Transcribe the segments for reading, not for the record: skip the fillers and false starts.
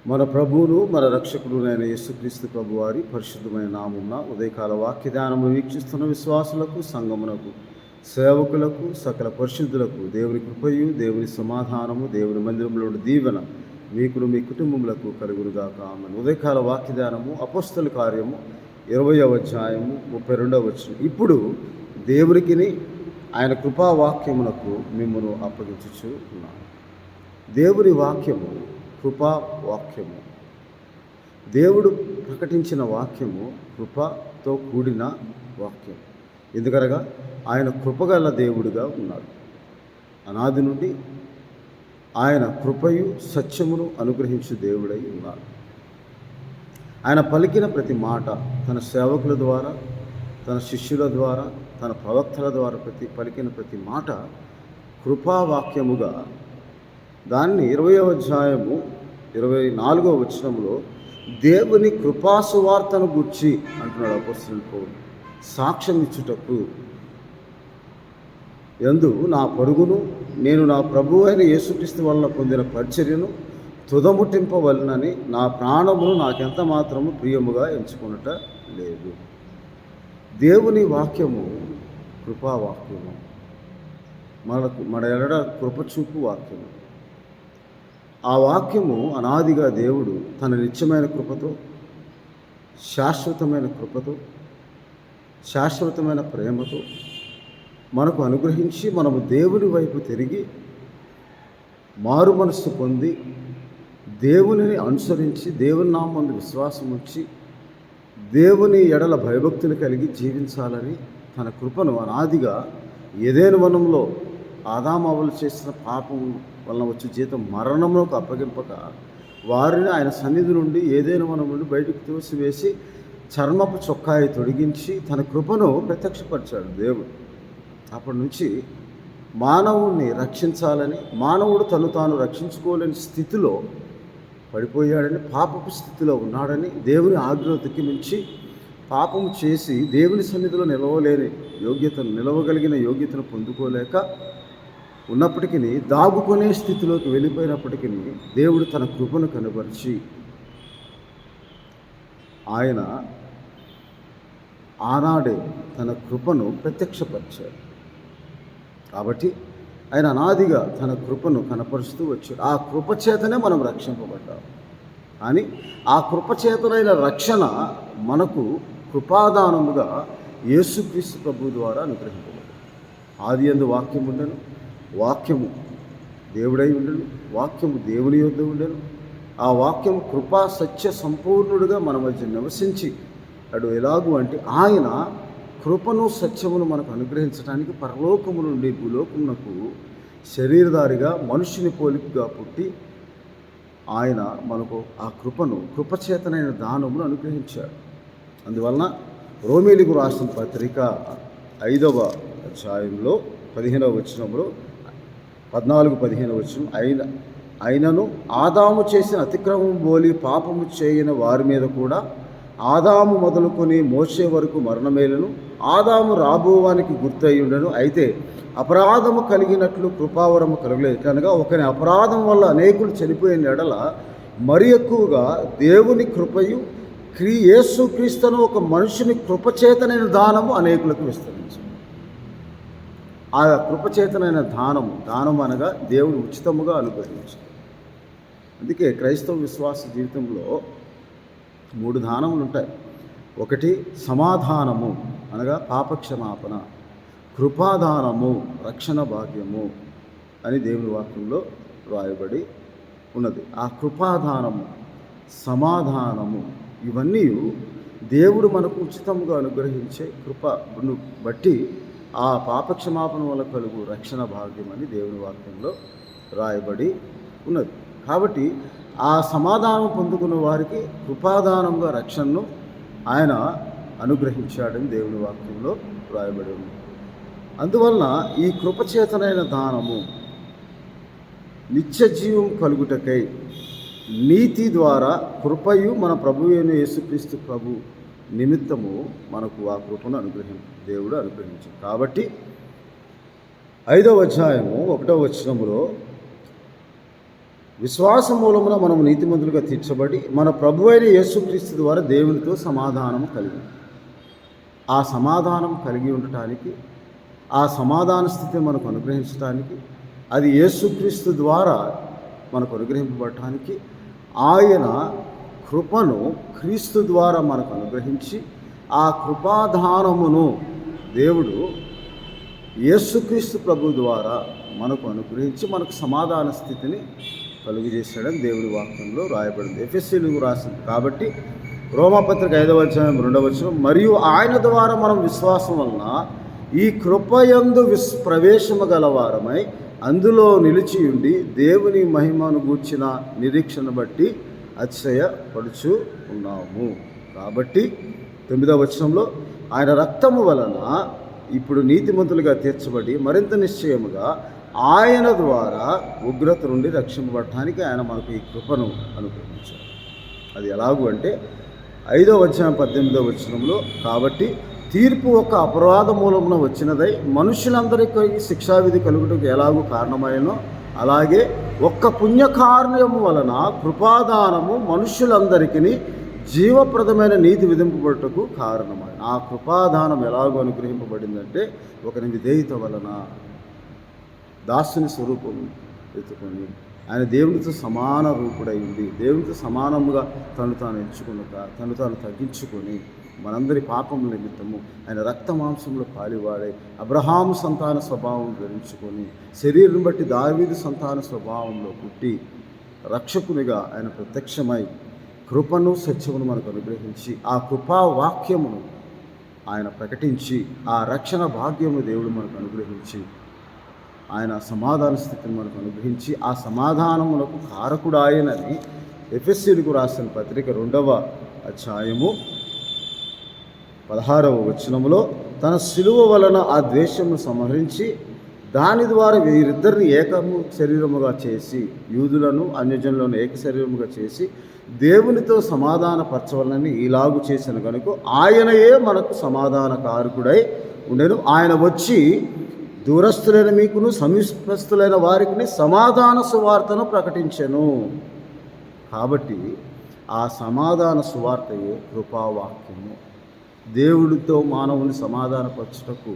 మన ప్రభువును మన రక్షకుడునైన యేసుక్రీస్తు ప్రభువారి పరిశుద్ధమైన నామమున ఉదయకాల వాక్య ధ్యానము వీక్షిస్తున్న విశ్వాసులకు, సంఘమునకు, సేవకులకు, సకల పరిశుద్ధులకు దేవుని కృపయు, దేవుని సమాధానము, దేవుని మందిరంలో దీవెన మీకును మీ కుటుంబములకు కలుగునుగాక. ఆమేన్. ఉదయకాల వాక్య ధ్యానము అపోస్తల కార్యము 20వ అధ్యాయము 32వ వచనం. ఇప్పుడు దేవునికిని ఆయన కృపావాక్యమునకు మిమ్మను అప్పగించుచు ఉన్నాను. దేవుని వాక్యము కృపా వాక్యము. దేవుడు ప్రకటించిన వాక్యము కృపతో కూడిన వాక్యం. ఎందుకనగా ఆయన కృపగల దేవుడుగా ఉన్నాడు. అనాది నుండి ఆయన కృపయు సత్యమును అనుగ్రహించు దేవుడై ఉన్నాడు. ఆయన పలికిన ప్రతి మాట తన సేవకుల ద్వారా, తన శిష్యుల ద్వారా, తన ప్రవక్తల ద్వారా పలికిన ప్రతి మాట కృపావాక్యముగా. దాన్ని 20వ అధ్యాయము 24వ వచనంలో దేవుని కృపాసువార్తను గూర్చి అంటున్నాడు అపోస్తలుడు పౌలు. సాక్ష్యం ఇచ్చుటకు యందు నా పరుగును నేను నా ప్రభువు అయిన యేసుక్రీస్తు వలన పొందిన పరిచర్యను తుదముట్టింపవలనని నా ప్రాణమును నాకెంత మాత్రము ప్రియముగా ఎంచుకొనుట లేదు. దేవుని వాక్యము కృపావాక్యము, మన ఎడల కృపచూపు వాక్యము. ఆ వాక్యము అనాదిగా దేవుడు తన నిత్యమైన కృపతో, శాశ్వతమైన కృపతో, శాశ్వతమైన ప్రేమతో మనకు అనుగ్రహించి, మనము దేవుని వైపు తిరిగి మారు మనస్సు పొంది దేవునిని అనుసరించి, దేవుని నామందు విశ్వాసం ఉంచి, దేవుని ఎడల భయభక్తులు కలిగి జీవించాలని తన కృపను అనాదిగా ఏదెను వనంలో ఆదామవ్వలు చేసిన పాపం వలన వచ్చే జీతం మరణంలోకి అప్పగింపక వారిని ఆయన సన్నిధి నుండి ఏదైనా వనం నుండి బయటకు తోసివేసి చర్మపు చొక్కాయి తొడిగించి తన కృపను ప్రత్యక్షపరిచాడు దేవుడు. అప్పటి నుంచి మానవుణ్ణి రక్షించాలని, మానవుడు తను తాను రక్షించుకోలేని స్థితిలో పడిపోయాడని, పాపపు స్థితిలో ఉన్నాడని, దేవుని ఆజ్ఞకి మించి పాపము చేసి దేవుని సన్నిధిలో నిలవగలిగిన యోగ్యతను పొందుకోలేక ఉన్నప్పటికీ, దాగుకునే స్థితిలోకి వెళ్ళిపోయినప్పటికీ దేవుడు తన కృపను కనబరిచి ఆయన ఆనాడే తన కృపను ప్రత్యక్షపరిచాడు. కాబట్టి ఆయన అనాదిగా తన కృపను కనపరుస్తూ వచ్చాడు. ఆ కృపచేతనే మనం రక్షింపబడ్డాం. కానీ ఆ కృపచేతనైన రక్షణ మనకు కృపాదానముగా యేసుక్రీస్తు ప్రభు ద్వారా అనుగ్రహింపబడింది. ఆది యందు వాక్యం ఉండెను, వాక్యము దేవుడై ఉండెను, వాక్యము దేవుని యొద్ద ఉండెను. ఆ వాక్యము కృపా సత్య సంపూర్ణుడుగా మన మధ్య నివసించి అడు ఎలాగూ అంటే ఆయన కృపను సత్యమును మనకు అనుగ్రహించడానికి పరలోకము నుండి భూలోకమునకు శరీరధారిగా మనుషుని పోలికగా పుట్టి ఆయన మనకు ఆ కృపచేతనైన దానమును అనుగ్రహించాడు. అందువలన రోమీయులకు రాసిన పత్రిక 5వ అధ్యాయంలో 15వ వచనంలో 14-15 వచనం, అయినను ఆదాము చేసిన అతిక్రమం బోలి పాపము చేయని వారి మీద కూడా ఆదాము మొదలుకొని మోసే వరకు మరణమేలను. ఆదాము రాబోవానికి గుర్తయ్యుండెను, అయితే అపరాధము కలిగినట్లు కృపావరము కలగలేదు. కనుక ఒకని అపరాధం వల్ల అనేకులు చనిపోయిన ఎడల మరి ఎక్కువగా దేవుని కృపయు యేసుక్రీస్తును ఒక మనుషుని కృపచేతనైన దానము అనేకులకు విస్తరించు. ఆ కృపచేతనైన దానం అనగా దేవుడు ఉచితముగా అనుగ్రహించాడు. అందుకే క్రైస్తవ విశ్వాస జీవితంలో 3 దానములు ఉంటాయి. ఒకటి సమాధానము అనగా పాపక్షమాపణ, కృపాదానము రక్షణ భాగ్యము అని దేవుని వాక్యంలో రాయబడి ఉన్నది. ఆ కృపాదానము, సమాధానము ఇవన్నీ దేవుడు మనకు ఉచితంగా అనుగ్రహించే కృపను బట్టి ఆ పాపక్షమాపణ వల్ల కలుగు రక్షణ భాగ్యం అని దేవుని వాక్యంలో రాయబడి ఉన్నది. కాబట్టి ఆ సమాధానం పొందుకున్న వారికి కృపాదానంగా రక్షణను ఆయన అనుగ్రహించాడని దేవుని వాక్యంలో రాయబడి ఉంది. అందువలన ఈ కృపచేతనైన దానము నిత్య జీవం కలుగుటకై నీతి ద్వారా కృపయు మన ప్రభువు అయిన యేసుక్రీస్తు ప్రభు నిమిత్తము మనకు ఆ కృపను దేవుడు అనుగ్రహించాడు. కాబట్టి 5వ అధ్యాయము 1వ వచనములో విశ్వాస మూలమున మనం నీతిమంతులుగా తీర్చబడి మన ప్రభు అయిన యేసుక్రీస్తు ద్వారా దేవునితో సమాధానము కలిగి, ఆ సమాధానం కలిగి ఉండటానికి, ఆ సమాధాన స్థితిని మనకు అనుగ్రహించడానికి, అది యేసుక్రీస్తు ద్వారా మనకు అనుగ్రహింపబడటానికి ఆయన కృపను క్రీస్తు ద్వారా మనకు అనుగ్రహించి, ఆ కృపాదానమును దేవుడు యేసుక్రీస్తు ప్రభు ద్వారా మనకు అనుగ్రహించి మనకు సమాధాన స్థితిని కలుగు చేశాడని దేవుడి వాక్యంలో రాయబడింది. ఎఫెసీయులకు రాసింది. కాబట్టి రోమాపత్రిక 5వ అధ్యాయం 2వ వచనం, మరియు ఆయన ద్వారా మనం విశ్వాసం వలన ఈ కృపయందు ప్రవేశము గలవారమై అందులో నిలిచి ఉండి దేవుని మహిమను గూర్చిన నిరీక్షను బట్టి అతిశయపడుచు ఉన్నాము. కాబట్టి 9వ వచనంలో, ఆయన రక్తము వలన ఇప్పుడు నీతిమంతులుగా తీర్చబడి మరింత నిశ్చయముగా ఆయన ద్వారా ఉగ్రత నుండి రక్షింపబడటానికి ఆయన మనకు ఈ కృపను అనుగ్రహించారు. అది ఎలాగూ అంటే 5వ అధ్యాయం 18వ వచనంలో, కాబట్టి తీర్పు ఒక అపరాధ మూలమున వచ్చినదై మనుషులందరికీ శిక్షావిధి కలుగుటకు ఎలాగూ కారణమైనో, అలాగే ఒక్క పుణ్యకార్యము వలన కృపాదానము మనుషులందరికీ జీవప్రదమైన నీతి విధింపబడుటకు కారణమైన. ఆ కృపాదానం ఎలాగో అనుగ్రహింపబడిందంటే, ఒకరి విధేయత వలన దాసుని స్వరూపం ఎత్తుకొని ఆయన దేవునితో సమాన రూపుడై ఉండి దేవునితో సమానముగా తను తాను ఎంచుకున్నక తను తాను తగ్గించుకొని మనందరి పాపముల నిమిత్తము ఆయన రక్త మాంసంలో పాలివాడై అబ్రహాము సంతాన స్వభావం ధరించుకొని శరీరం బట్టి దావీదు సంతాన స్వభావంలో పుట్టి రక్షకునిగా ఆయన ప్రత్యక్షమై కృపను సత్యమును మనకు అనుగ్రహించి ఆ కృపా వాక్యమును ఆయన ప్రకటించి ఆ రక్షణ భాగ్యమును దేవుడు మనకు అనుగ్రహించి ఆయన సమాధాన స్థితిని మనకు అనుగ్రహించి ఆ సమాధానములకు కారకుడు ఆయనని ఎఫెసీయులకు రాసిన పత్రిక 2వ అధ్యాయము 16వ వచనములో, తన శిలువ వలన ఆ ద్వేషమును సంహరించి దాని ద్వారా వీరిద్దరిని ఏకము శరీరముగా చేసి యూదులను అన్యజనులను ఏక శరీరముగా చేసి దేవునితో సమాధాన పరచవలనని ఇలాగు చేసిన కనుక ఆయనయే మనకు సమాధాన కారకుడై ఉండెను. ఆయన వచ్చి దూరస్తులైన మీకును సమీపస్తులైన వారికి సమాధాన సువార్తను ప్రకటించెను. కాబట్టి ఆ సమాధాన సువార్తయే కృపావాక్యము. దేవుడితో మానవుని సమాధానపరచుటకు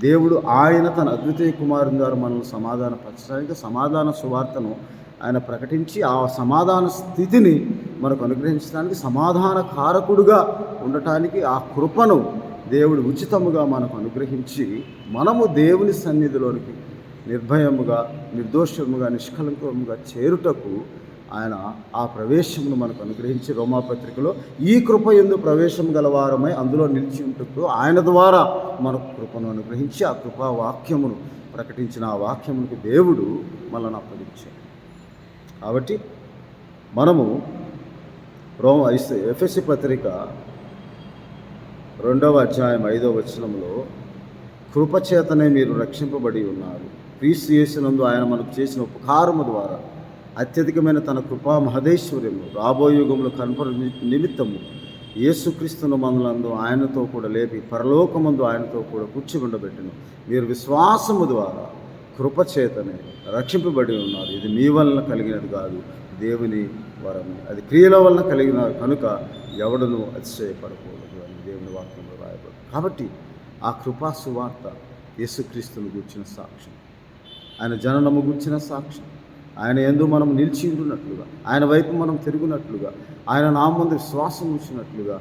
దేవుడు ఆయన తన అద్వితీయ కుమారుని ద్వారా మనల్ని సమాధానపరచడానికి సమాధాన సువార్తను ఆయన ప్రకటించి ఆ సమాధాన స్థితిని మనకు అనుగ్రహించడానికి సమాధాన కారకుడుగా ఉండటానికి ఆ కృపను దేవుడు ఉచితముగా మనకు అనుగ్రహించి మనము దేవుని సన్నిధిలోనికి నిర్భయముగా నిర్దోషముగా నిష్కలంకముగా చేరుటకు ఆయన ఆ ప్రవేశమును మనకు అనుగ్రహించి రోమాపత్రికలో ఈ కృప యందు ప్రవేశం గలవారమై అందులో నిలిచి ఉంటూ ఆయన ద్వారా మనకు కృపను అనుగ్రహించి ఆ కృపా వాక్యమును ప్రకటించిన ఆ వాక్యమునికి దేవుడు మనల్ని అప్పగించాడు. కాబట్టి మనము ఎఫెసీ పత్రిక 2వ అధ్యాయం 5వ వచనంలో, కృపచేతనే మీరు రక్షింపబడి ఉన్నారు, క్రీస్తు యేసునందు ఆయన మనకు చేసిన ఉపకారము ద్వారా అత్యధికమైన తన కృపా మహదేశ్వర్యము రాబోయే యుగంలో కనపడ నిమిత్తము యేసుక్రీస్తును మనలందు ఆయనతో కూడా లేపి పరలోకమందు ఆయనతో కూడా కూర్చుండబెట్టను. మీరు విశ్వాసము ద్వారా కృపచేతనే రక్షింపబడి ఉన్నారు. ఇది మీ వలన కలిగినది కాదు, దేవుని వరము. అది క్రియల వలన కలిగిన కనుక ఎవడను అతిశయపడకూడదు అని దేవుని వాక్యంలో రాయబడి. కాబట్టి ఆ కృపా సువార్త యేసుక్రీస్తును గూర్చిన సాక్ష్యం, ఆయన జననము గూర్చిన సాక్ష్యం, ఆయన యందు మనం నిలిచి ఉంటున్నట్లుగా, ఆయన వైపు మనం తిరుగునట్లుగా, ఆయన నామందు విశ్వాసం ఉంచినట్లుగా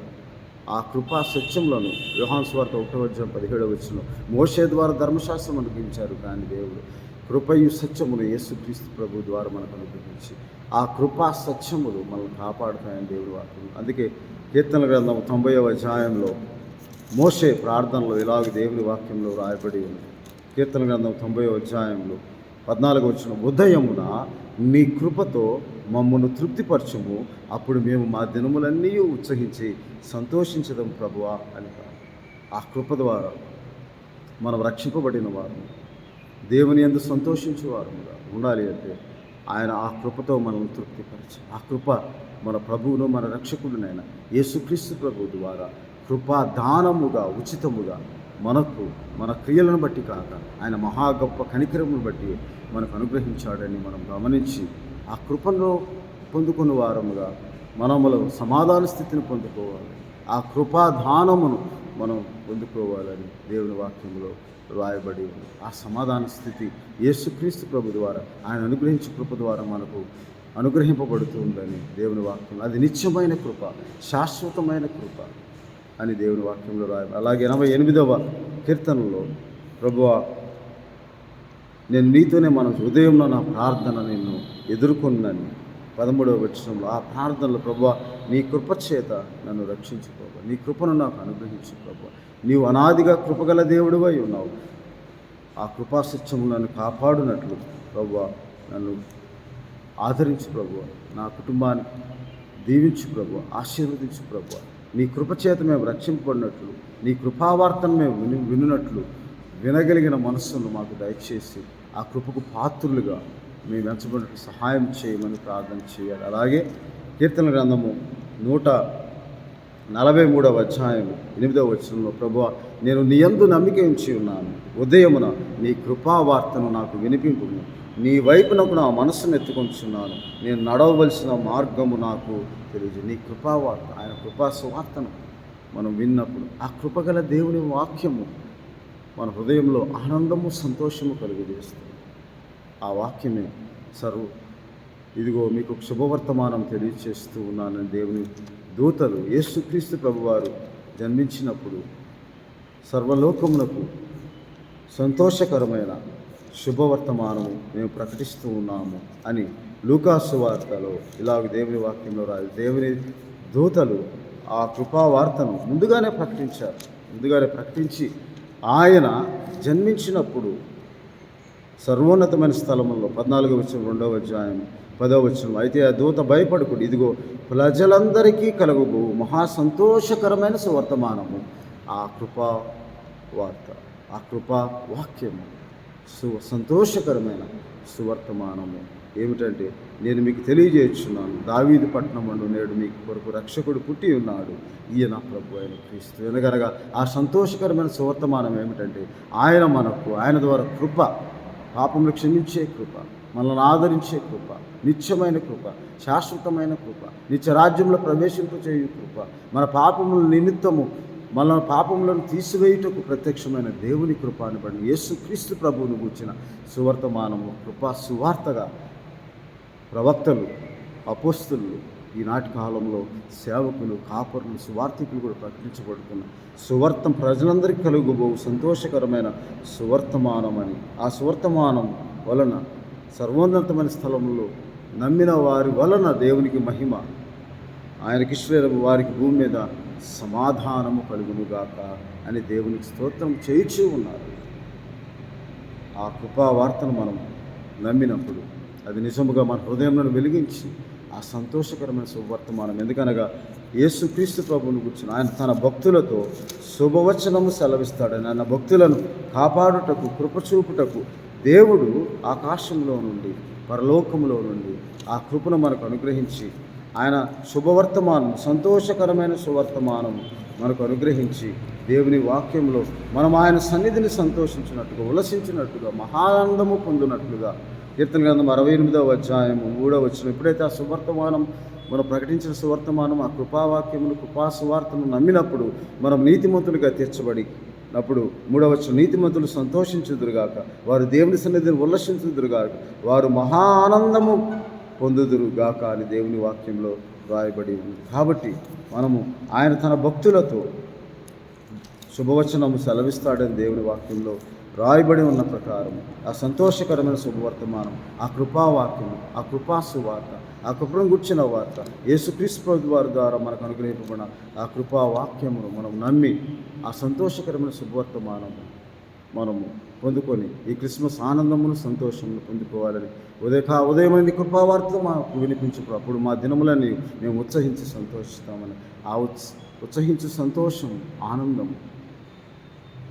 ఆ కృపా సత్యంలోను యోహాను సువార్త 1వ అధ్యాయం 17వ వచనం, మోషే ద్వారా ధర్మశాస్త్రం అనుగ్రహించారు, కానీ దేవుడు కృపయు సత్యమును యేసుక్రీస్తు ప్రభు ద్వారా మనకు అనుగ్రహించి ఆ కృపా సత్యములు మనల్ని కాపాడుతాయని దేవుడు వాక్యం. అందుకే కీర్తన గ్రంథం 90వ అధ్యాయంలో మోషే ప్రార్థనలో ఇలాగ దేవుని వాక్యంలో రాయబడి ఉంది. కీర్తన గ్రంథం 90వ అధ్యాయంలో 14వ వచనం, ఉదయమున నీ కృపతో మమ్మను తృప్తిపరచుము, అప్పుడు మేము మా దినములన్నీ ఉత్సహించి సంతోషించడం ప్రభువా అని. ఆ కృప ద్వారా మనం రక్షింపబడిన వారు దేవుని యందు సంతోషించేవారుగా ఉండాలి అంటే ఆయన ఆ కృపతో మనల్ని తృప్తిపరచు. ఆ కృప మన ప్రభువును మన రక్షకుడినైన యేసుక్రీస్తు ప్రభు ద్వారా కృపా దానముగా ఉచితముగా మనకు మన క్రియలను బట్టి కాక ఆయన మహా గొప్ప కనికరమును బట్టి మనకు అనుగ్రహించాడని మనం గమనించి ఆ కృపను పొందుకున్న వారముగా మనములో సమాధాన స్థితిని పొందుకోవాలి. ఆ కృపాదానమును మనం పొందుకోవాలని దేవుని వాక్యంలో రాయబడి ఉంది. ఆ సమాధాన స్థితి యేసుక్రీస్తు ప్రభు ద్వారా, ఆయన అనుగ్రహించే కృప ద్వారా మనకు అనుగ్రహింపబడుతుందని దేవుని వాక్యం. అది నిత్యమైన కృప, శాశ్వతమైన కృప అని దేవుని వాక్యంలో రాయాలి. అలాగే 88వ కీర్తనలో, ప్రభువా నేను నీతోనే మన హృదయంలో నా ప్రార్థన నిన్ను ఎదుర్కొన్నాను 13వ వచనంలో ఆ ప్రార్థనలో, ప్రభువా నీ కృప చేత నన్ను రక్షించు ప్రభువా, నీ కృపను నాకు అనుగ్రహించు ప్రభువా, నీవు అనాదిగా కృపగల దేవుడివై ఉన్నావు. ఆ కృపాసత్యము నన్ను కాపాడునట్లు ప్రభువా నన్ను ఆదరించు ప్రభువా, నా కుటుంబాన్ని దీవించు ప్రభువా, ఆశీర్వదించు ప్రభువా, నీ కృపచేత మేము రక్షింపబడినట్లు, నీ కృపావార్తను మేము వినున్నట్లు వినగలిగిన మనస్సును మాకు దయచేసి ఆ కృపకు పాత్రులుగా మేము ఎంచబడినట్లు సహాయం చేయమని ప్రార్థన చేయాలి. అలాగే కీర్తన గ్రంథము 143వ అధ్యాయం 8వ వచనంలో, ప్రభువా నేను నీ యందు నమ్మిక ఉంచి ఉన్నాను, ఉదయమున నీ కృపావార్తను నాకు వినిపింపు, నీ వైపునకు నా మనస్సును ఎత్తుకొంచున్నాను, నేను నడవవలసిన మార్గము నాకు తెలియదు. నీ కృపావార్త, ఆయన కృపా సువార్తను మనం విన్నప్పుడు ఆ కృపగల దేవుని వాక్యము మన హృదయంలో ఆనందము సంతోషము కలుగజేస్తుంది. ఆ వాక్యమే ఇదిగో మీకు శుభవర్తమానం తెలియచేస్తూ ఉన్నానని దేవుని దూతలు యేసుక్రీస్తు ప్రభువారు జన్మించినప్పుడు సర్వలోకమునకు సంతోషకరమైన శుభవర్తమానము మేము ప్రకటిస్తూ ఉన్నాము అని లూకా సువార్తలో ఇలాగ దేవుని వాక్యంలో రాదు. దేవుని దూతలు ఆ కృపావార్తను ముందుగానే ప్రకటించి ఆయన జన్మించినప్పుడు సర్వోన్నతమైన స్థలములో 14వ వచనం 2వ అధ్యాయం 10వ వచనం, అయితే ఆ దూత భయపడకుడు, ఇదిగో ప్రజలందరికీ కలుగు మహా సంతోషకరమైన సువర్తమానము, ఆ కృపా వార్త, ఆ కృపా వాక్యము, సంతోషకరమైన సువర్తమానము ఏమిటంటే, నేను మీకు తెలియజేస్తున్నాను, దావీదు పట్టణమందు నేడు మీకు కొరకు రక్షకుడు పుట్టి ఉన్నాడు, ఈయన ప్రభు అయిన క్రీస్తు. ఎందుకనగా ఆ సంతోషకరమైన సువర్తమానం ఏమిటంటే, ఆయన ద్వారా కృప, పాపములు క్షమించే కృప, మనల్ని ఆదరించే కృప, నిత్యమైన కృప, శాశ్వతమైన కృప, నిత్య రాజ్యంలో ప్రవేశింపచేయు కృప, మన పాపముల నిమిత్తము మన పాపములను తీసివేయుటకు ప్రత్యక్షమైన దేవుని కృప అనబడి యేసుక్రీస్తు ప్రభువును గూర్చిన సువర్తమానము కృపా సువార్తగా ప్రవక్తలు, అపోస్తలు, ఈనాటి కాలంలో సేవకులు, కాపరులు, సువార్థికులు కూడా ప్రకటించబడుతున్న సువార్తం ప్రజలందరికీ కలుగుబోవు సంతోషకరమైన సువర్తమానమని, ఆ సువర్తమానం వలన సర్వోన్నతమైన స్థలంలో నమ్మిన వారి వలన దేవునికి మహిమ, ఆయనకి ఇశ్రాయేలు వారికి భూమి మీద సమాధానము కలుగునుగాక అని దేవునికి స్తోత్రం చేయించూ ఉన్నారు. ఆ కృపా వార్తను మనం నమ్మినప్పుడు అది నిజముగా మన హృదయంలో వెలిగించి ఆ సంతోషకరమైన శుభవర్తమానం, ఎందుకనగా యేసుక్రీస్తు ప్రభువును కూర్చుని ఆయన తన భక్తులతో శుభవచనము సెలవిస్తాడని, ఆయన భక్తులను కాపాడుటకు, కృపచూపుటకు దేవుడు ఆకాశంలో నుండి, పరలోకములో నుండి ఆ కృపను మనకు అనుగ్రహించి, ఆయన శుభవర్తమానం, సంతోషకరమైన సువర్తమానం మనకు అనుగ్రహించి, దేవుని వాక్యంలో మనం ఆయన సన్నిధిని సంతోషించినట్టుగా, ఉల్లసించినట్టుగా, మహానందము పొందినట్లుగా కీర్తన గ్రంథం 68వ అధ్యాయము 3వ వచనం, ఎప్పుడైతే ఆ సువర్తమానం మనం ప్రకటించిన సువర్తమానం, ఆ కృపావాక్యమును, కృపా సువార్తను నమ్మినప్పుడు మనం నీతిమంతులుగా తీర్చబడి అప్పుడు 3వ వచనం, నీతిమంతులు సంతోషించుదురుగాక, వారు దేవుని సన్నిధిని ఉల్లసించుదురుగాక, వారు మహా ఆనందము పొందుదురుగాక అని దేవుని వాక్యంలో రాయబడి ఉంది. కాబట్టి మనము ఆయన తన భక్తులతో శుభవచనము సెలవిస్తాడని దేవుని వాక్యంలో రాయబడి ఉన్న ప్రకారం ఆ సంతోషకరమైన శుభవర్తమానం, ఆ కృపావాక్యము, ఆ కృపా సువార్త, ఆ కృపను గుర్చిన వార్త, యేసుక్రీస్తు ప్రభు వారి ద్వారా మనకు అనుగ్రహింపబడిన ఆ కృపావాక్యమును మనం నమ్మి ఆ సంతోషకరమైన శుభవర్తమానము మనము పొందుకొని ఈ క్రిస్మస్ ఆనందమును, సంతోషమును పొందుకోవాలని ఉదయమైంది కృపావార్త మాకు వినిపించు, అప్పుడు మా దినములని మేము ఉత్సహించి సంతోషిస్తామని ఆ ఉత్సహించే సంతోషం, ఆనందము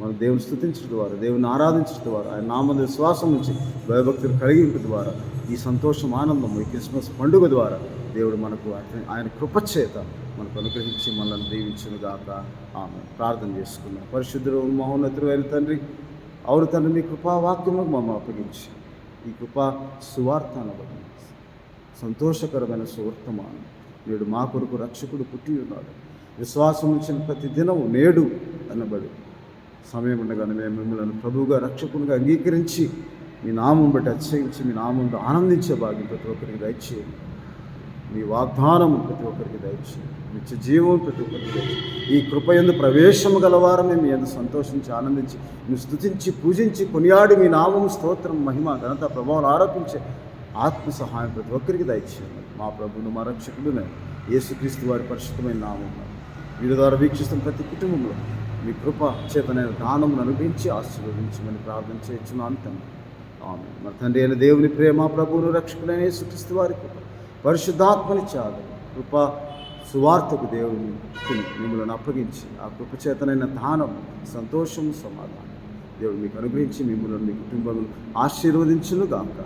మనం దేవుని స్తుతించడం ద్వారా, దేవుని ఆరాధించడం ద్వారా, ఆయన నామందు విశ్వాసం నుంచి భయభక్తులు కలిగించడం ద్వారా ఈ సంతోషం, ఆనందం ఈ క్రిస్మస్ పండుగ ద్వారా దేవుడు మనకు ఆయన కృపచేత మనకు అనుగ్రహించి మనల్ని దీవించునుగాక. ఆమె ప్రార్థన చేసుకున్నాం. పరిశుద్ధుడు మహోన్నతుడు అయిన తండ్రి, అవును తండ్రి, మీ కృపావాక్యము మమ్మల్ని అప్పగించి ఈ కృపా సువార్త అనబడి సంతోషకరమైన సువర్తమానం. నేడు మా కొరకు రక్షకుడు పుట్టి ఉన్నాడు. విశ్వాసం ఉంచిన ప్రతి దినం నేడు అనబడి సమయం ఉండగానే మేము మిమ్మల్ని ప్రభువుగా రక్షకునిగా అంగీకరించి మీ నామం బట్టి అతిశయించి మీ నామంలో ఆనందించే భాగ్యం ప్రతి ఒక్కరికి దయచేయండి. మీ వాగ్దానం ప్రతి ఒక్కరికి దయచేయండి. నిత్య జీవం ప్రతి ఒక్కరికి దయచేయండి. ఈ కృపయందు ప్రవేశము గలవారమే మీ యందు సంతోషించి ఆనందించి మీరు స్తుతించి పూజించి కొనియాడి మీ నామం స్తోత్రం మహిమ ఘనత ప్రభావం ఆరోపించే ఆత్మ సహాయం ప్రతి ఒక్కరికి దయచేయండి. మా ప్రభువును మా రక్షకుడునే యేసుక్రీస్తు వారి పరిశుద్ధమైన నామం వీరి ద్వారా వీక్షిస్తున్న ప్రతి కుటుంబంలో మీ కృప చేతనైన దానమును అనుగ్రహించి ఆశీర్వదించమని ప్రార్థన చేయించున్నాను తండ్రి. ఆమేన్. మన తండ్రి అయిన దేవుని ప్రేమ, ప్రభువును రక్షకుడైన యేసుక్రీస్తు వారి కృప, పరిశుద్ధాత్మని త్యాగం, కృప సువార్తకు దేవుని మిమ్మల్ని అప్పగించి ఆ కృప చేతనైన దానం, సంతోషం, సమాధానం దేవుడు మీకు అనుగ్రహించి మిమ్మల్ని మీ కుటుంబాలను ఆశీర్వదించును గాక.